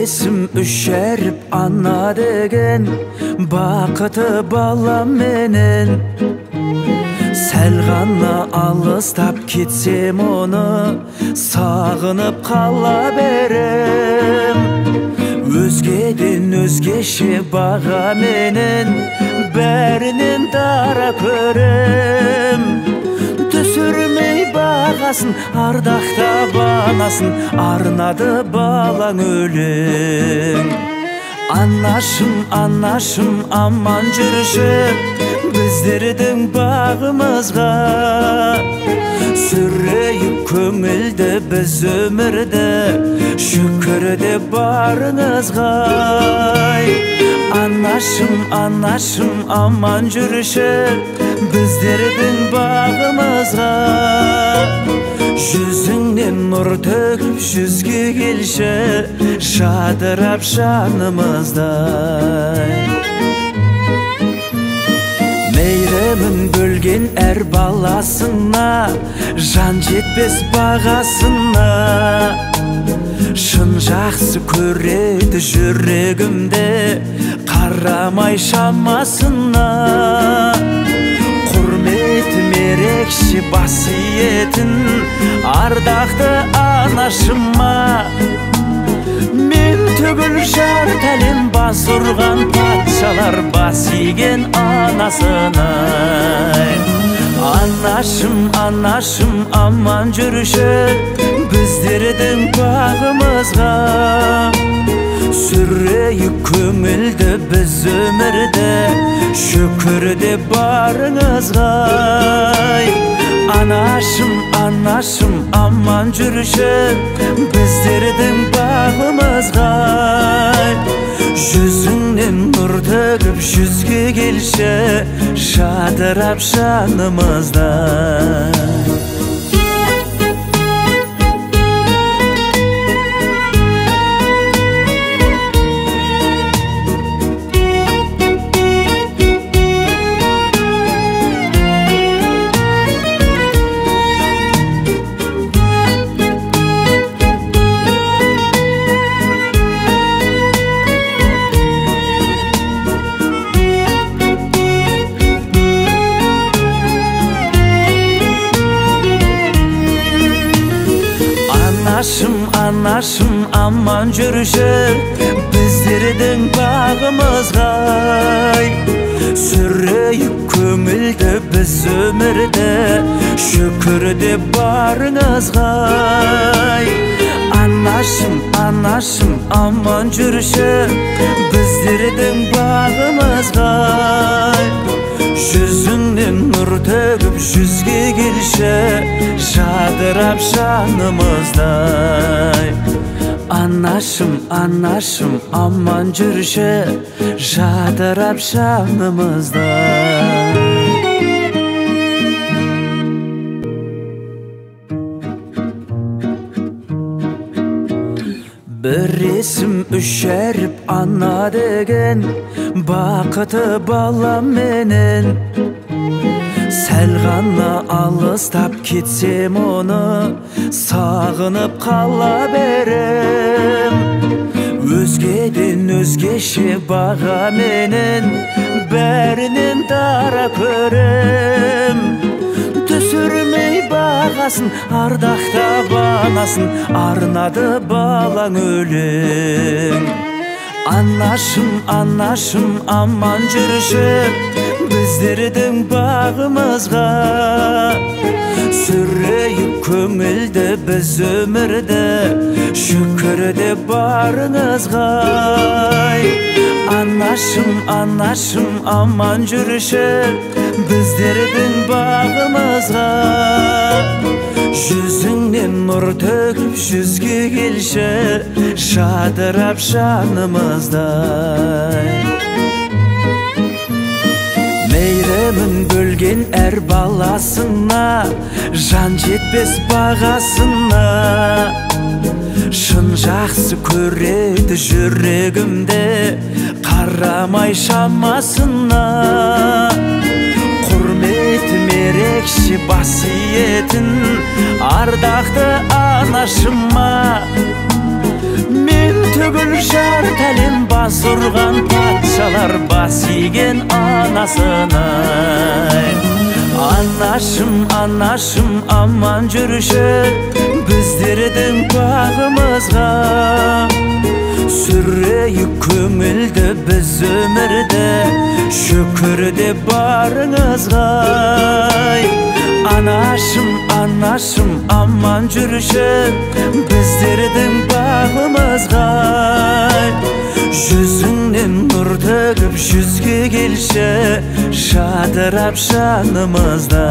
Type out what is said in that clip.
есім үшеріп ана деген бақыты балам менен. Сәл ғана алыстап кетсем оны сағынып қала берем. Өзгеден өзгеше баға менен бәрінен дара көрем. Түсірмей бағасын, ардақтап анасын, арнады балаң өлең. Анашым, анашым, аман жүрші біздердің бағымызға. Сүрейіп көңілді біз өмірді, шүкірде барыңызға. Анашым, анашым, аман жүрші біздердің бағымызға. Жүзіңнен нұр төгіп жүзге келші, жадырап жанымыздай. Мейремін бөлген әр баласына, жан жетпес бағасына. Шын жақсы көреді жүрегімде, қарамай шамасына. Құрметім ерекше басиетін, ардақты анашыма. Мен түгіл жарты әлем бас ұрған патшалар бас иген анасына. Анашым, анашым, аман жүрші біздердің бағымызға. Сүрейік көңілді біз өмірді, шүкірде барыңызға. Анашым, анашым, аман жүрші біздердің бағымызға. Жүзіңнен нұр төгіп жүзге келші, жадырап жанымыздай. Анашым, анашым, аман жүрші біздердің бағымызға. Сүрейік көңілді біз өмірді, шүкірде барыңызға. Анашым, анашым, аман жүрші біздердің бағымызға. Жүзіңнен нұр төгіп жүзге келші, жадырап жанымыздай. Анашым, анашым, аман жүрші жадырап жанымыздай. Бір есім үшеріп ана деген бақыты балам менен. Сәл ғана алыстап кетсем оны сағынып қала берем. Өзгеден өзгеше баға менен бәрінен дара көрем. Түсірмей бағасын, ардақтап анасын, арнады балаң өлең. Анашым, анашым, аман жүрші біздердің бағымызға. Сүрейіп көңілді біз өмірді, шүкірде барыңызға. Анашым, анашым, аман жүрші біздердің бағымызға. Жүзіңнен нұр төгіп жүзге келші, жадырап жанымыздай. Мейремін бөлген әр баласына, жан жетпес бағасына. Шын жақсы көреді жүрегімде, қарамай шамасына. Құрметім ерекше басиетін, ардақты анашыма. мен түгіл жар тәлем бас ұрған патшалар бас иген анасына. Анашым, анашым аман жүрші біздердің бағымызға. Сүрейік көңілді біз өмірді шүкірде барыңызға. Анашым, анашым аман жүрші біздердің бағымызға. Жүзіңнен нұр төгіп жүзге келші жадырап жанымызда.